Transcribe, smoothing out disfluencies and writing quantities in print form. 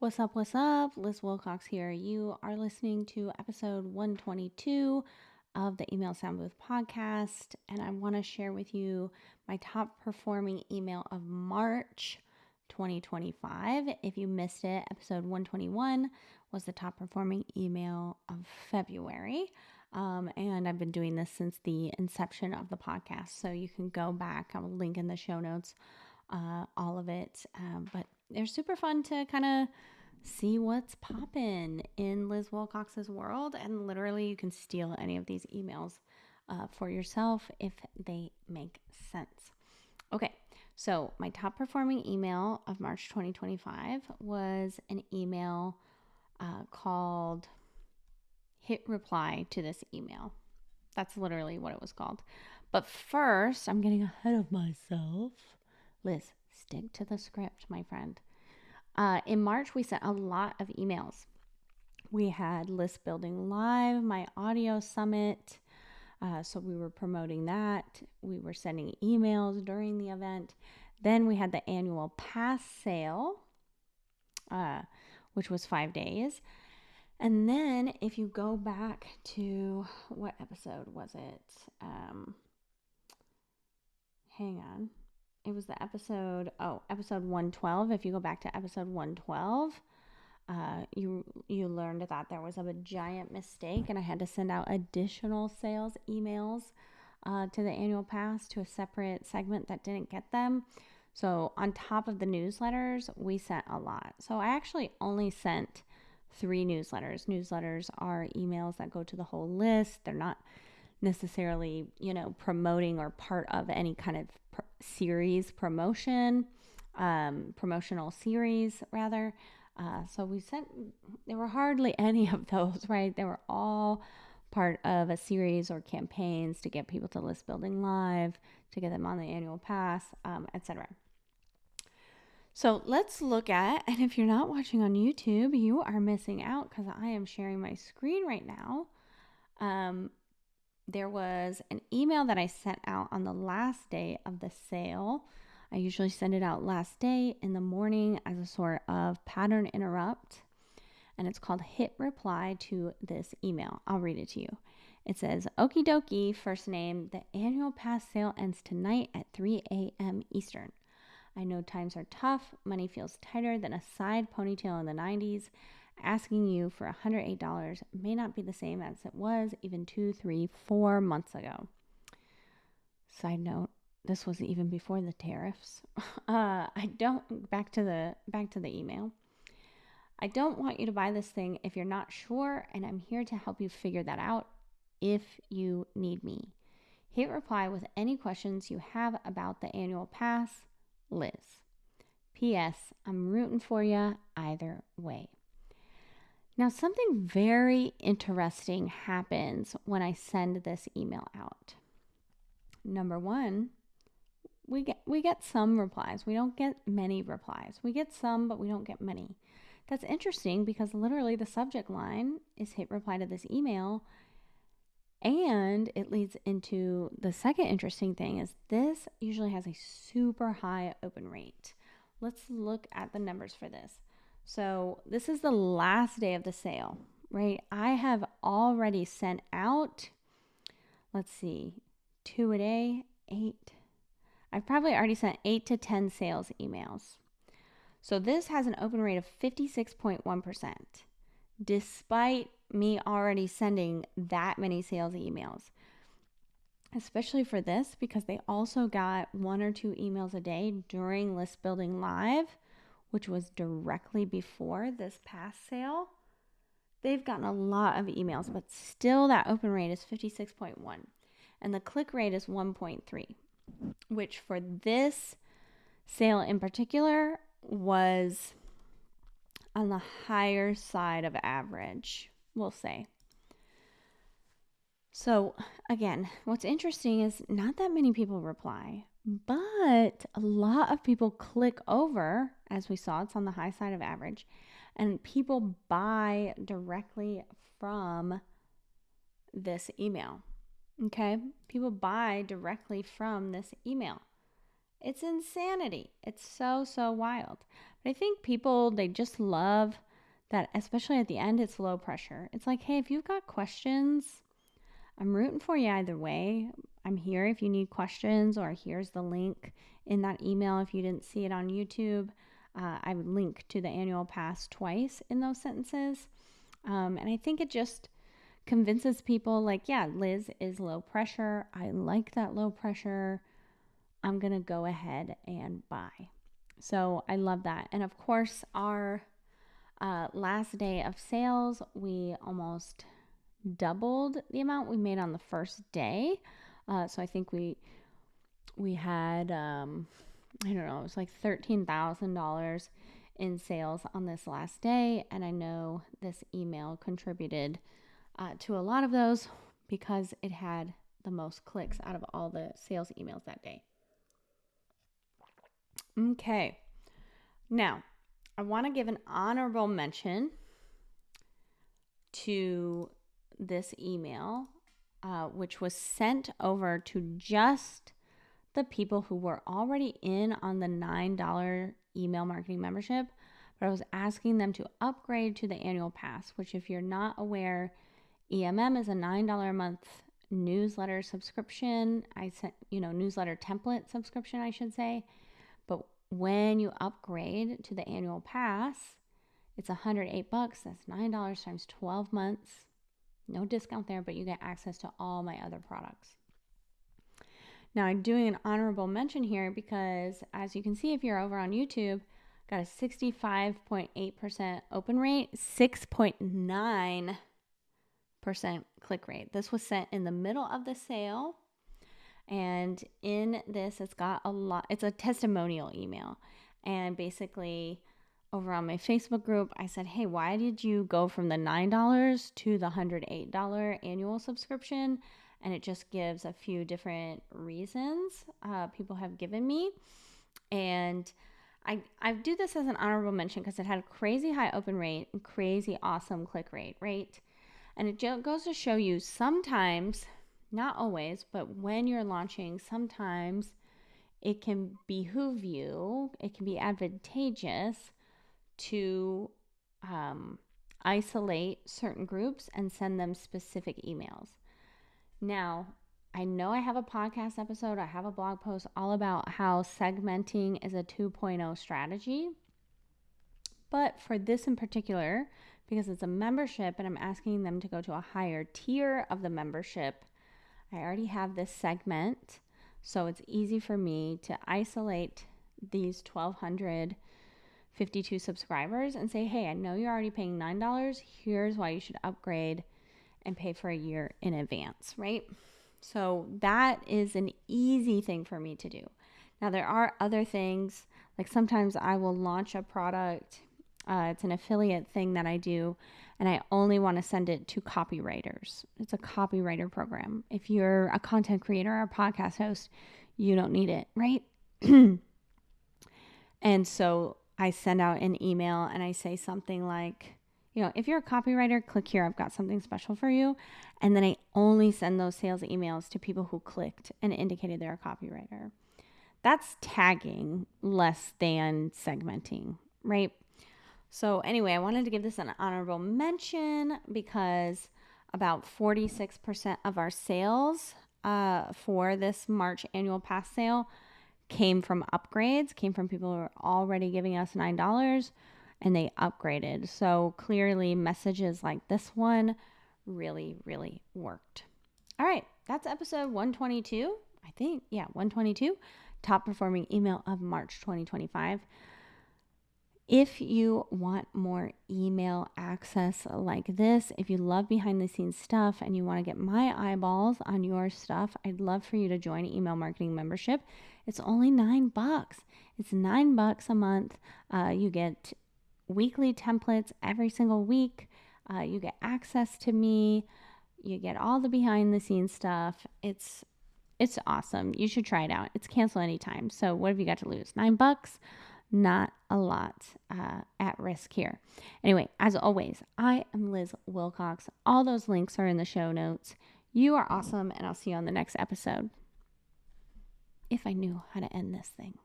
What's up? What's up? Liz Wilcox here. You are listening to episode 122 of the Email Soundbooth podcast, and I want to share with you my top performing email of March 2025. If you missed it, episode 121 was the top performing email of February. And I've been doing this since the inception of the podcast, so you can go back. I will link in the show notes all of it. But they're super fun to kind of see what's popping in Liz Wilcox's world. And literally, you can steal any of these emails for yourself if they make sense. Okay, so my top performing email of March 2025 was an email called Hit Reply to This Email. That's literally what it was called. But first, I'm getting ahead of myself. Liz, stick to the script, my friend. In March, we sent a lot of emails. We had List Building Live, my audio summit. So we were promoting that. We were sending emails during the event. Then we had the annual pass sale, which was 5 days. And then if you go back to what episode was it? Hang on. It was the episode 112. If you go back to episode 112, you learned that there was a giant mistake and I had to send out additional sales emails to the annual pass to a separate segment that didn't get them. So on top of the newsletters, we sent a lot. So I actually only sent 3 newsletters. Newsletters are emails that go to the whole list. They're not necessarily, promoting or part of any kind of series promotion, promotional series rather. So we sent, there were hardly any of those, right? They were all part of a series or campaigns to get people to List Building Live, to get them on the annual pass, etc. So let's look at, and if you're not watching on YouTube, you are missing out because I am sharing my screen right now. There was an email that I sent out on the last day of the sale. I usually send it out last day in the morning as a sort of pattern interrupt. And it's called Hit Reply to This Email. I'll read it to you. It says, Okie dokie, first name, the annual pass sale ends tonight at 3 a.m. Eastern. I know times are tough. Money feels tighter than a side ponytail in the 90s. Asking you for $108 may not be the same as it was even 2, 3, 4 months ago. Side note, this was even before the tariffs. Back to the email. I don't want you to buy this thing if you're not sure, and I'm here to help you figure that out if you need me. Hit reply with any questions you have about the annual pass, Liz. P.S. I'm rooting for you either way. Now, something very interesting happens when I send this email out. Number one, we get some replies. We don't get many replies. We get some, but we don't get many. That's interesting because literally the subject line is hit reply to this email. And it leads into the second interesting thing is this usually has a super high open rate. Let's look at the numbers for this. So this is the last day of the sale, right? I have already sent out, let's see, 2 a day, 8. I've probably already sent 8 to 10 sales emails. So this has an open rate of 56.1%, despite me already sending that many sales emails. Especially for this, because they also got 1 or 2 emails a day during List Building Live, which was directly before this past sale. They've gotten a lot of emails, but still that open rate is 56.1. And the click rate is 1.3, which for this sale in particular was on the higher side of average, we'll say. So again, what's interesting is not that many people reply, but a lot of people click over, as we saw, it's on the high side of average, and people buy directly from this email. Okay? People buy directly from this email. It's insanity. It's so, so wild. But I think people, they just love that, especially at the end, it's low pressure. It's like, hey, if you've got questions, I'm rooting for you either way. I'm here if you need questions, or here's the link in that email if you didn't see it on YouTube. I would link to the annual pass twice in those sentences. And I think it just convinces people like, yeah, Liz is low pressure. I like that low pressure. I'm going to go ahead and buy. So I love that. And of course, our last day of sales, we almost doubled the amount we made on the first day. So I think we had I don't know, it was like $13,000 in sales on this last day, and I know this email contributed to a lot of those because it had the most clicks out of all the sales emails that day. Okay, now I want to give an honorable mention to this email, which was sent over to just the people who were already in on the $9 email marketing membership, but I was asking them to upgrade to the annual pass, which, if you're not aware, EMM is a $9 a month newsletter subscription. I sent, newsletter template subscription, I should say. But when you upgrade to the annual pass, it's $108. That's $9 times 12 months. No discount there, but you get access to all my other products. Now, I'm doing an honorable mention here because, as you can see, if you're over on YouTube, got a 65.8% open rate, 6.9% click rate. This was sent in the middle of the sale. And in this, it's got it's a testimonial email. And basically, over on my Facebook group, I said, hey, why did you go from the $9 to the $108 annual subscription? And it just gives a few different reasons people have given me. And I do this as an honorable mention because it had a crazy high open rate and crazy awesome click rate, right? And it goes to show you sometimes, not always, but when you're launching, sometimes it can behoove you, it can be advantageous to isolate certain groups and send them specific emails. Now, I know I have a podcast episode, I have a blog post all about how segmenting is a 2.0 strategy. But for this in particular, because it's a membership and I'm asking them to go to a higher tier of the membership, I already have this segment. So it's easy for me to isolate these 1,252 subscribers and say, hey, I know you're already paying $9. Here's why you should upgrade and pay for a year in advance, right? So that is an easy thing for me to do. Now, there are other things, like sometimes I will launch a product. It's an affiliate thing that I do, and I only want to send it to copywriters. It's a copywriter program. If you're a content creator or a podcast host, you don't need it, right? And so I send out an email and I say something like, if you're a copywriter, click here. I've got something special for you. And then I only send those sales emails to people who clicked and indicated they're a copywriter. That's tagging less than segmenting, right? So anyway, I wanted to give this an honorable mention because about 46% of our sales for this March annual pass sale came from upgrades, came from people who were already giving us $9 and they upgraded. So clearly messages like this one really, really worked. All right, that's episode 122, I think. Yeah, 122, top performing email of March 2025. If you want more email access like this, if you love behind the scenes stuff and you want to get my eyeballs on your stuff, I'd love for you to join email marketing membership. It's only $9. It's $9 a month. You get weekly templates every single week. You get access to me. You get all the behind the scenes stuff. It's awesome. You should try it out. It's cancel anytime. So what have you got to lose? $9? Not a lot at risk here. Anyway, as always, I am Liz Wilcox. All those links are in the show notes. You are awesome, and I'll see you on the next episode. if I knew how to end this thing.